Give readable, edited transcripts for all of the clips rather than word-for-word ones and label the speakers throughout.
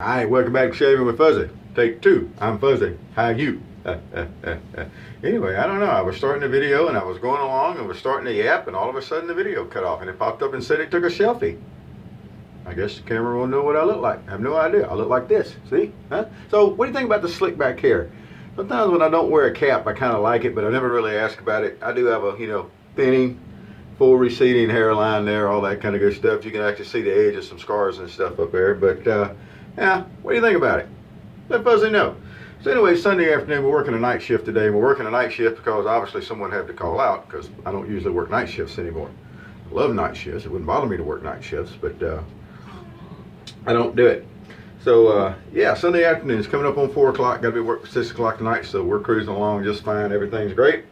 Speaker 1: Hi, welcome back to Shaving with Fuzzy. Take two. I'm Fuzzy. How you? Anyway, I don't know. I was starting the video and I was going along and was starting the yap, and all of a sudden the video cut off and it popped up and said it took a selfie. I guess the camera won't know what I look like. I have no idea. I look like this. See? Huh? So, what do you think about the slick back hair? Sometimes when I don't wear a cap, I kind of like it, but I never really ask about it. I do have a, thinning, full receding hairline there, all that kind of good stuff. You can actually see the edge of some scars and stuff up there, but yeah, what do you think about it? Let Fuzzy know. So anyway, Sunday afternoon, we're working a night shift today. We're working a night shift because obviously someone had to call out because I don't usually work night shifts anymore. I love night shifts. It wouldn't bother me to work night shifts, but I don't do it. So yeah, Sunday afternoon is coming up on 4 o'clock. Got to be work at 6 o'clock tonight, so we're cruising along just fine. Everything's great.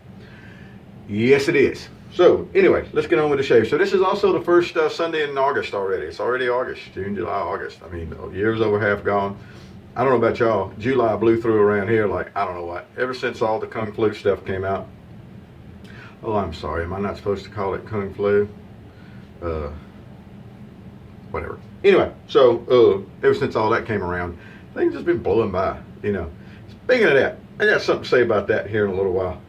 Speaker 1: Yes, it is. So anyway, let's get on with the shave. So this is also the first Sunday in August already. It's already August, June, July, August. I mean, a year's over half gone. I don't know about y'all. July blew through around here like, I don't know what. Ever since all the Kung Flu stuff came out. Oh, I'm sorry. Am I not supposed to call it Kung Flu? Whatever. Anyway, so ever since all that came around, things just been blowing by, Speaking of that, I got something to say about that here in a little while.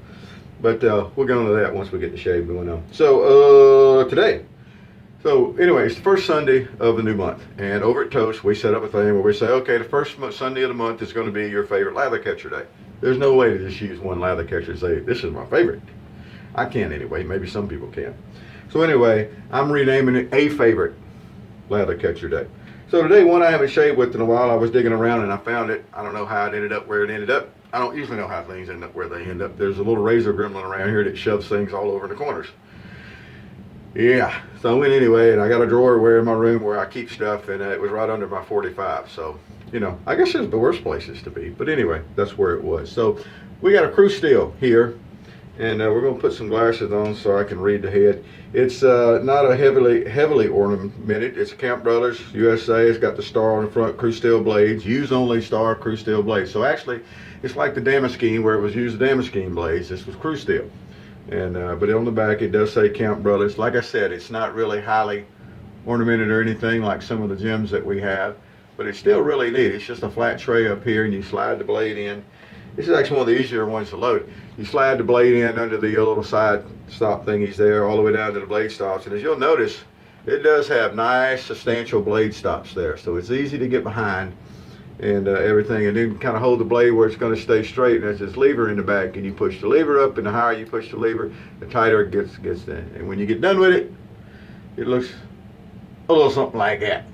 Speaker 1: But we'll go into that once we get the shave going on. So today, anyway, it's the first Sunday of the new month. And over at Toast, we set up a thing where we say, okay, the first Sunday of the month is going to be your favorite lather catcher day. There's no way to just use one lather catcher and say, this is my favorite. I can't anyway. Maybe some people can. So anyway, I'm renaming it a favorite lather catcher day. So today, one I haven't shaved with in a while, I was digging around and I found it. I don't know how it ended up where it ended up. I don't usually know how things end up where they end up. There's a little razor gremlin around here that shoves things all over the corners. Yeah, so I went anyway, and I got a drawer where in my room where I keep stuff, and it was right under my 45. So, I guess there's the worst places to be. But anyway, that's where it was. So we got a Cru-Steel here, and we're going to put some glasses on so I can read the head. It's not a heavily ornamented. It's a Camp Brothers USA. It's got the star on the front, Cru-Steel blades, use only star Cru-Steel blades. So actually, it's like the Damascene where it was used the Damascene blades. This was Cru-Steel. And but on the back it does say Camp Brothers. Like I said, it's not really highly ornamented or anything like some of the gems that we have, but it's still really neat. It's just a flat tray up here and you slide the blade in. This is actually one of the easier ones to load. You slide the blade in under the little side stop thingies there all the way down to the blade stops, and as you'll notice, it does have nice substantial blade stops there, so it's easy to get behind and everything, and then kind of hold the blade where it's going to stay straight. And there's this lever in the back, and you push the lever up, and the higher you push the lever, the tighter it gets in. And when you get done with it, it looks a little something like that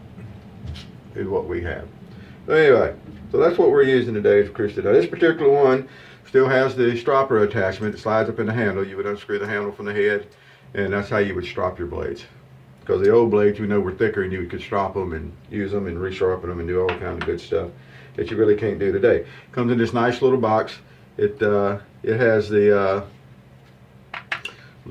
Speaker 1: is what we have. So anyway, so that's what we're using today for Cru-Steel. Now this particular one still has the stropper attachment. It slides up in the handle. You would unscrew the handle from the head, and that's how you would strop your blades. Because the old blades, were thicker, and you could strop them and use them and resharpen them and do all kinds of good stuff that you really can't do today. Comes in this nice little box. It has the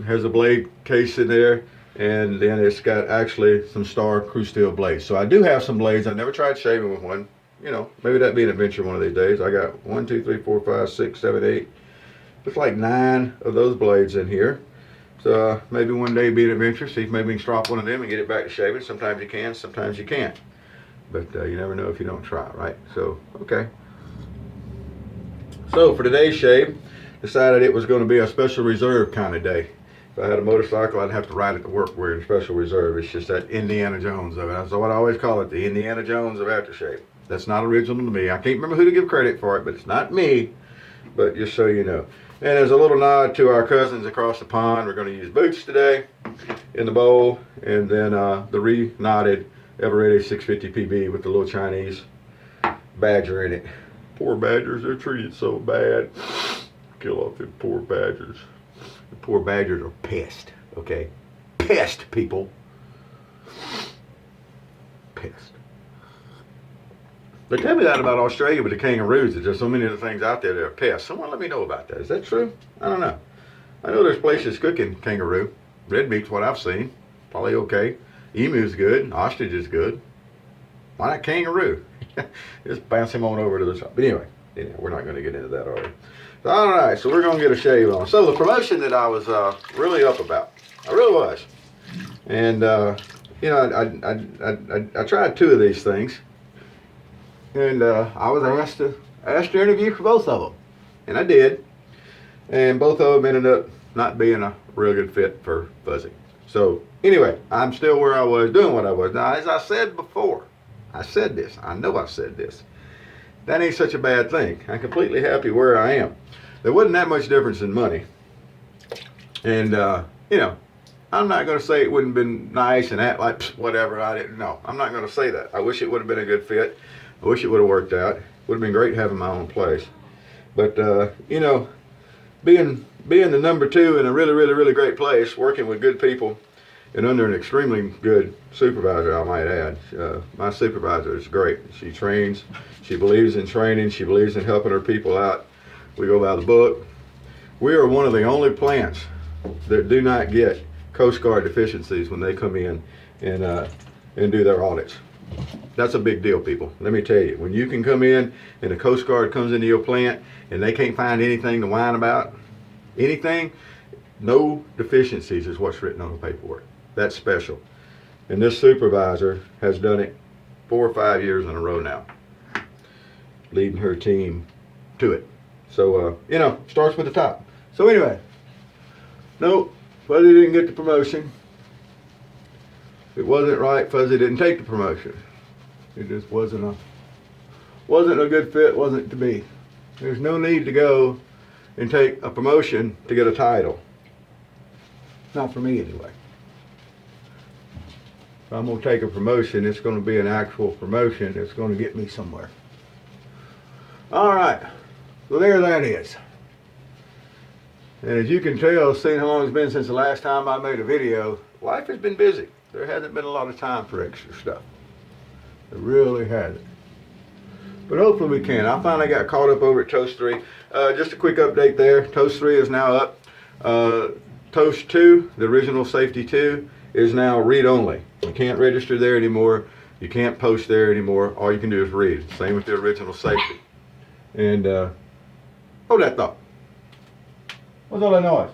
Speaker 1: blade case in there, and then it's got actually some star Cru-Steel blades. So I do have some blades. I never tried shaving with one. Maybe that'd be an adventure one of these days. I got 1, 2, 3, 4, 5, 6, 7, 8. Looks like 9 of those blades in here. So maybe one day be an adventure, see if maybe we can strop one of them and get it back to shaving. Sometimes you can, sometimes you can't. But you never know if you don't try, right? So, okay. So for today's shave, decided it was going to be a special reserve kind of day. If I had a motorcycle, I'd have to ride it to work wearing special reserve. It's just that Indiana Jones of it. That's what I always call it, the Indiana Jones of aftershave. That's not original to me. I can't remember who to give credit for it, but it's not me. But just so you know. And as a little nod to our cousins across the pond, we're going to use boots today in the bowl, and then the re-knotted Eveready 650 PB with the little Chinese badger in it. Poor badgers, they're treated so bad. Kill off them poor badgers. The poor badgers are pissed, okay? Pissed, people. Pissed. They tell me that about Australia with the kangaroos. There's so many of the things out there that are pests. Someone let me know about that. Is that true? I don't know. I know there's places cooking kangaroo. Red meat's what I've seen. Probably okay. Emu's good. Ostrich is good. Why not kangaroo? Just bounce him on over to the top. But anyway, we're not going to get into that already. So, all right, so we're going to get a shave on. So the promotion that I was really up about. I really was. And, I tried 2 of these things. and I was asked to interview for both of them, and I did. And both of them ended up not being a real good fit for Fuzzy. So anyway, I'm still where I was, doing what I was. Now, as I said before, I said this. I know I said this. That ain't such a bad thing. I'm completely happy where I am. There wasn't that much difference in money, and you know, I'm not going to say it wouldn't have been nice and act like whatever. I didn't know. I'm not going to say that. I wish it would have been a good fit. I wish it would have worked out. It would have been great having my own place. But you know, being the number two in a really great place, working with good people, and under an extremely good supervisor, I might add. My supervisor is great. She trains. She believes in training. She believes in helping her people out. We go by the book. We are one of the only plants that do not get Coast Guard deficiencies when they come in and do their audits. That's a big deal, people. Let me tell you, when you can come in and the Coast Guard comes into your plant and they can't find anything to whine about, anything, no deficiencies is what's written on the paperwork. That's special. And this supervisor has done it 4 or 5 years in a row now, leading her team to it. So, you know, starts with the top. So anyway, nope, Fuzzy didn't get the promotion. It wasn't right. Fuzzy didn't take the promotion. It just wasn't a good fit. Wasn't to be. There's no need to go and take a promotion to get a title. Not for me anyway. If I'm gonna take a promotion, it's gonna be an actual promotion. It's gonna get me somewhere. All right. So there that is. And as you can tell, seeing how long it's been since the last time I made a video, life has been busy. There hasn't been a lot of time for extra stuff. There really hasn't. But hopefully we can. I finally got caught up over at Toast 3. Just a quick update there. Toast 3 is now up. Toast 2, the original Safety 2, is now read-only. You can't register there anymore. You can't post there anymore. All you can do is read. Same with the original Safety. And, hold that thought. What's all that noise?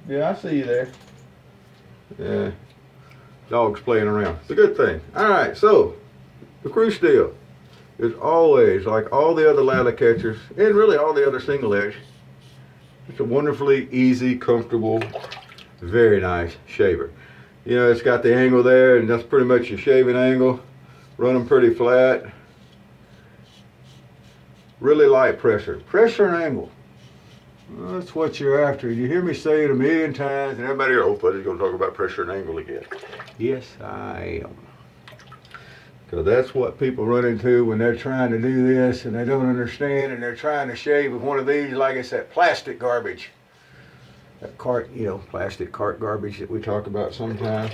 Speaker 1: Yeah, I see you there. Yeah, dog's playing around. It's a good thing. All right, so the Cru-Steel is always, like all the other ladder catchers, and really all the other single edge, it's a wonderfully easy, comfortable, very nice shaver. You know, it's got the angle there, and that's pretty much your shaving angle. Run them pretty flat. Really light pressure. Pressure and angle. That's what you're after. You hear me say it a million times, and everybody here, oh, Fuzzy's going to talk about pressure and angle again. Yes, I am. Because that's what people run into when they're trying to do this, and they don't understand, and they're trying to shave with one of these, like it's that plastic garbage. That cart, you know, plastic cart garbage that we talk about sometimes,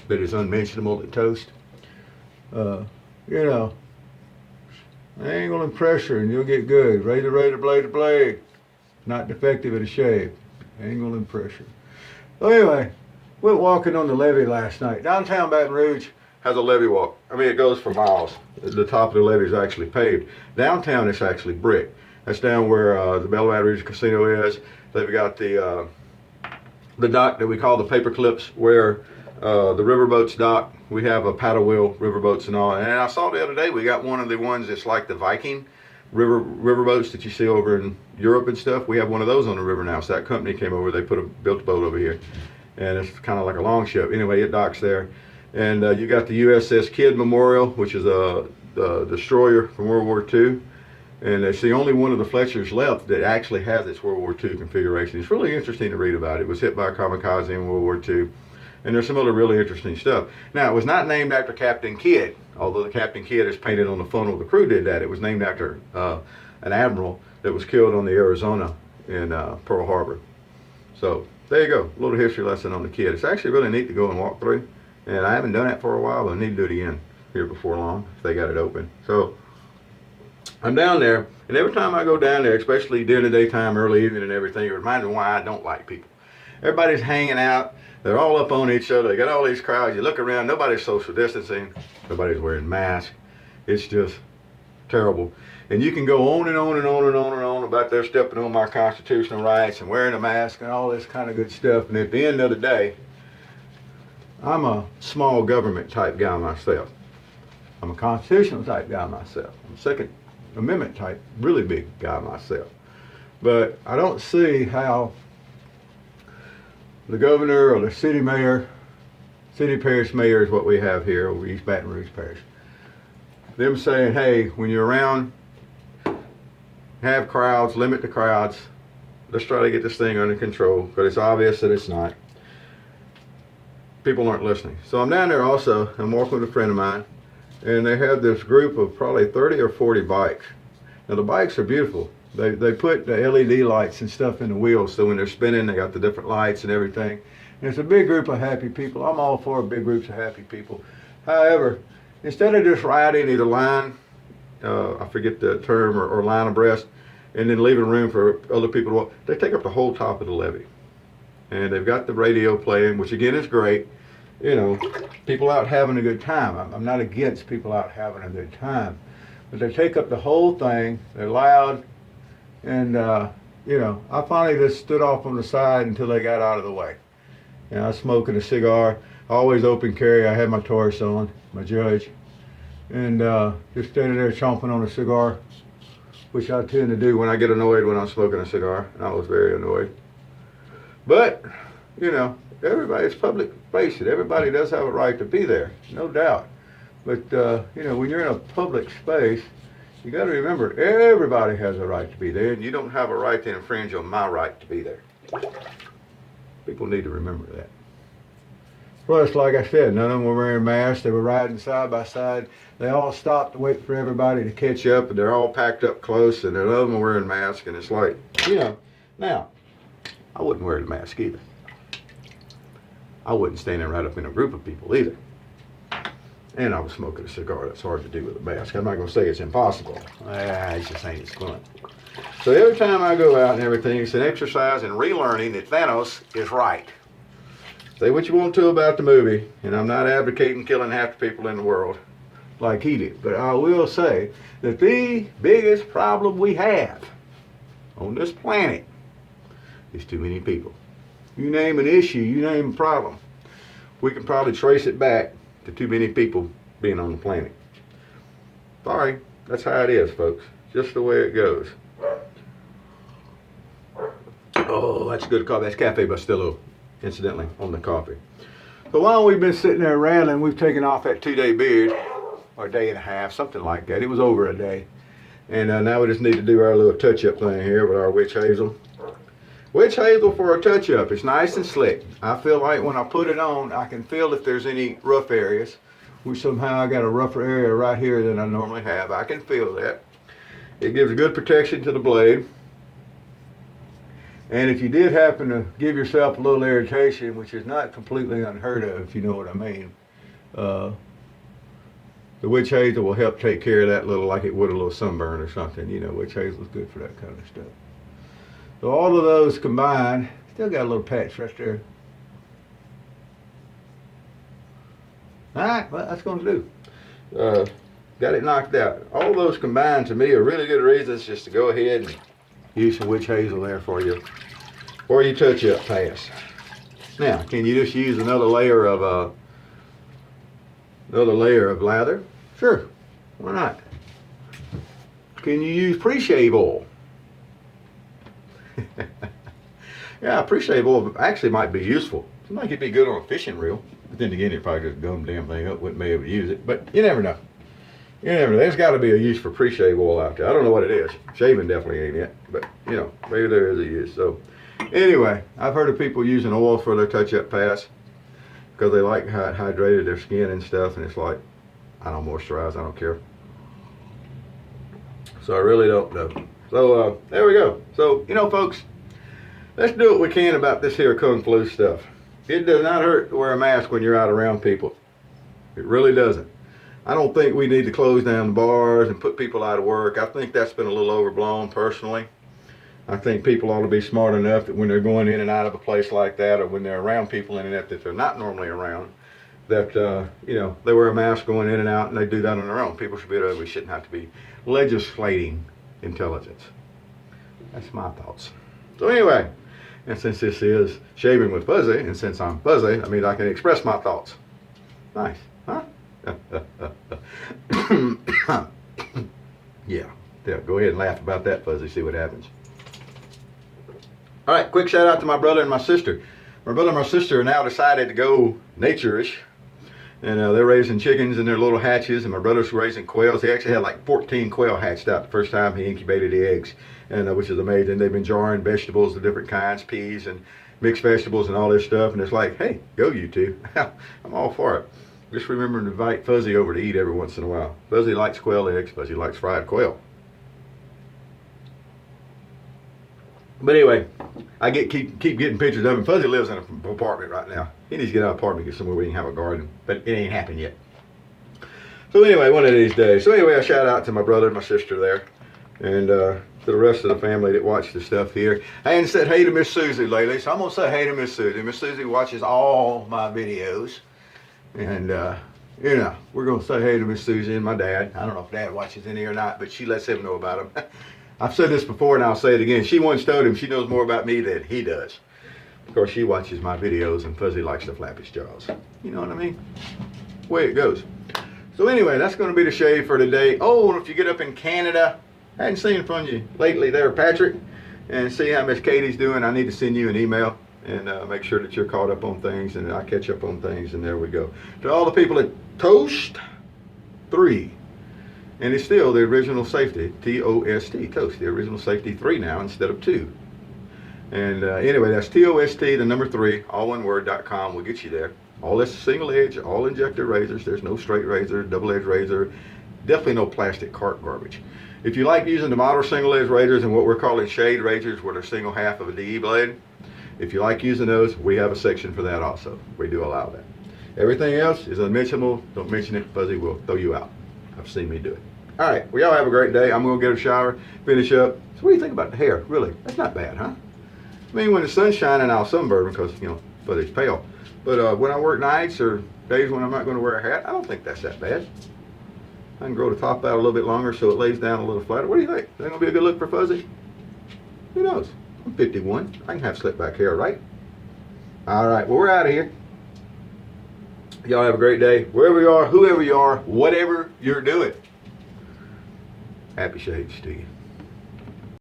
Speaker 1: that is unmentionable at Toast. You know, angle and pressure, and you'll get good. Razor, razor, blade to blade. Not defective at a shave. Angle and pressure. So anyway, went walking on the levee last night. Downtown Baton Rouge has a levee walk. I mean, it goes for miles. The top of the levee is actually paved. Downtown it's actually brick. That's down where the Belle Baton Rouge Casino is. They've got the dock that we call the paper clips, where the riverboats dock. We have a paddle wheel riverboats and all. And I saw the other day we got one of the ones that's like the Viking riverboats that you see over in Europe and stuff. We have one of those on the river now. So that company came over. They built a boat over here, and it's kind of like a long ship. Anyway, it docks there. And you got the USS Kidd Memorial, which is a destroyer from World War II. And it's the only one of the Fletchers left that actually has its World War II configuration. It's really interesting to read about. It was hit by a kamikaze in World War II. And there's some other really interesting stuff. Now, it was not named after Captain Kidd, although the Captain Kidd is painted on the funnel. The crew did that. It was named after an admiral that was killed on the Arizona in Pearl Harbor. So there you go, a little history lesson on the Kidd. It's actually really neat to go and walk through. And I haven't done that for a while, but I need to do it again here before long if they got it open. So I'm down there, and every time I go down there, especially during the daytime, early evening and everything, it reminds me why I don't like people. Everybody's hanging out. They're all up on each other. They got all these crowds. You look around, nobody's social distancing. Nobody's wearing masks. It's just terrible. And you can go on and on and on and on and on about their stepping on my constitutional rights and wearing a mask and all this kind of good stuff. And at the end of the day, I'm a small government type guy myself. I'm a constitutional type guy myself. I'm a Second Amendment type, really big guy myself. But I don't see how the governor or the city mayor, city parish mayor is what we have here over East Baton Rouge Parish, them saying, hey, when you're around, have crowds, limit the crowds, let's try to get this thing under control, because it's obvious that it's not. People aren't listening. So I'm down there also, I'm walking with a friend of mine, and they have this group of probably 30 or 40 bikes. Now the bikes are beautiful. They put the LED lights and stuff in the wheels, so when they're spinning, they got the different lights and everything. And it's a big group of happy people. I'm all for big groups of happy people. However, instead of just riding either line, I forget the term, or line abreast, and then leaving room for other people to walk, they take up the whole top of the levee. And they've got the radio playing, which again is great. You know, people out having a good time. I'm not against people out having a good time. But they take up the whole thing, they're loud, and you know, I finally just stood off on the side until they got out of the way. You know, I was smoking a cigar, always open carry, I had my Taurus on, my Judge, and just standing there chomping on a cigar, which I tend to do when I get annoyed when I'm smoking a cigar, and I was very annoyed. But, you know, everybody's public facing. Everybody does have a right to be there, no doubt. But, you know, when you're in a public space, you got to remember, everybody has a right to be there, and you don't have a right to infringe on my right to be there. People need to remember that. Plus, like I said, none of them were wearing masks. They were riding side by side. They all stopped to wait for everybody to catch up, and they're all packed up close, and none of them were wearing masks, and it's like, you know, now, I wouldn't wear the mask either. I wouldn't stand there right up in a group of people either. And I was smoking a cigar. That's hard to do with a mask. I'm not going to say it's impossible. It just ain't as fun. So every time I go out and everything, it's an exercise in relearning that Thanos is right. Say what you want to about the movie, and I'm not advocating killing half the people in the world like he did. But I will say that the biggest problem we have on this planet is too many people. You name an issue, you name a problem, we can probably trace it back to too many people being on the planet. Sorry, that's how it is, folks. Just the way it goes. Oh, that's good coffee. That's Cafe Bustillo, incidentally, on the coffee. So while we've been sitting there rambling, we've taken off that 2-day beard, or a day and a half, something like that. It was over a day. And now we just need to do our little touch-up thing here with our witch hazel. Witch hazel for a touch-up. It's nice and slick. I feel like when I put it on, I can feel if there's any rough areas, which somehow I got a rougher area right here than I normally have. I can feel that. It gives good protection to the blade. And if you did happen to give yourself a little irritation, which is not completely unheard of, if you know what I mean, the witch hazel will help take care of that little, like it would a little sunburn or something. You know, witch hazel is good for that kind of stuff. So all of those combined, still got a little patch right there. All right, well, that's going to do. Got it knocked out. All those combined to me are really good reasons just to go ahead and use some witch hazel there for your touch-up pass. Now, can you just use another layer of lather? Sure, why not? Can you use pre-shave oil? Yeah, pre-shave oil actually might be useful. It might be good on a fishing reel. But then again, it probably just gum the damn thing up, wouldn't be able to use it. But you never know. You never know. There's got to be a use for pre-shave oil out there. I don't know what it is. Shaving definitely ain't it. But, you know, maybe there is a use. So, anyway, I've heard of people using oil for their touch-up pass because they like how it hydrated their skin and stuff. And it's like, I don't moisturize. I don't care. So I really don't know. So, there we go. So, you know, folks, let's do what we can about this here Kung Flu stuff. It does not hurt to wear a mask when you're out around people. It really doesn't. I don't think we need to close down the bars and put people out of work. I think that's been a little overblown personally. I think people ought to be smart enough that when they're going in and out of a place like that, or when they're around people in it that they're not normally around, that, you know, they wear a mask going in and out, and they do that on their own. People should be able, we shouldn't have to be legislating intelligence. That's my thoughts. So anyway, and since this is Shaving with Fuzzy, and since I'm fuzzy, I mean I can express my thoughts. Nice, huh? Yeah. Yeah, go ahead and laugh about that, Fuzzy, see what happens. All right, quick shout out to my brother and my sister. My brother and my sister are now decided to go nature-ish. And they're raising chickens in their little hatches, and my brother's raising quails. He actually had like 14 quail hatched out the first time he incubated the eggs, and which is amazing. They've been jarring vegetables of different kinds, peas and mixed vegetables and all this stuff. And it's like, hey, go you two. I'm all for it. Just remember to invite Fuzzy over to eat every once in a while. Fuzzy likes quail eggs. Fuzzy likes fried quail. But anyway, I keep getting pictures of him. Fuzzy lives in an apartment right now. He needs to get out of the apartment and get somewhere where he can have a garden. But it ain't happened yet. So anyway, one of these days. So anyway, I shout out to my brother and my sister there. And to the rest of the family that watch the stuff here. I hadn't said hey to Miss Susie lately, so I'm going to say hey to Miss Susie. Miss Susie watches all my videos. And, you know, we're going to say hey to Miss Susie and my dad. I don't know if Dad watches any or not, but she lets him know about them. I've said this before and I'll say it again. She once told him she knows more about me than he does. Of course, she watches my videos and Fuzzy likes to flap his jaws. You know what I mean? Way it goes. So anyway, that's going to be the shave for today. Oh, and if you get up in Canada, I hadn't seen from you lately there, Patrick, and see how Miss Katie's doing. I need to send you an email and make sure that you're caught up on things and I catch up on things, and there we go. To all the people at Toast 3. And it's still the original safety, T-O-S-T, Toast, the original safety 3 now instead of 2. And anyway, that's T-O-S-T, the number 3, all one word.com will get you there. All this single edge, all injector razors. There's no straight razor, double edge razor, definitely no plastic cart garbage. If you like using the model single edge razors and what we're calling shade razors, where they're single half of a DE blade, if you like using those, we have a section for that also. We do allow that. Everything else is unmentionable. Don't mention it. Fuzzy will throw you out. I've seen me do it. All right, well, y'all have a great day. I'm going to get a shower, finish up. So what do you think about the hair? Really, that's not bad, huh? I mean, when the sun's shining, I'll sunburn because, you know, Fuzzy's pale. But when I work nights or days when I'm not going to wear a hat, I don't think that's that bad. I can grow the top out a little bit longer so it lays down a little flatter. What do you think? Is that going to be a good look for Fuzzy? Who knows? I'm 51. I can have slick back hair, right? All right, well, we're out of here. Y'all have a great day. Wherever you are, whoever you are, whatever you're doing. Happy shades to you.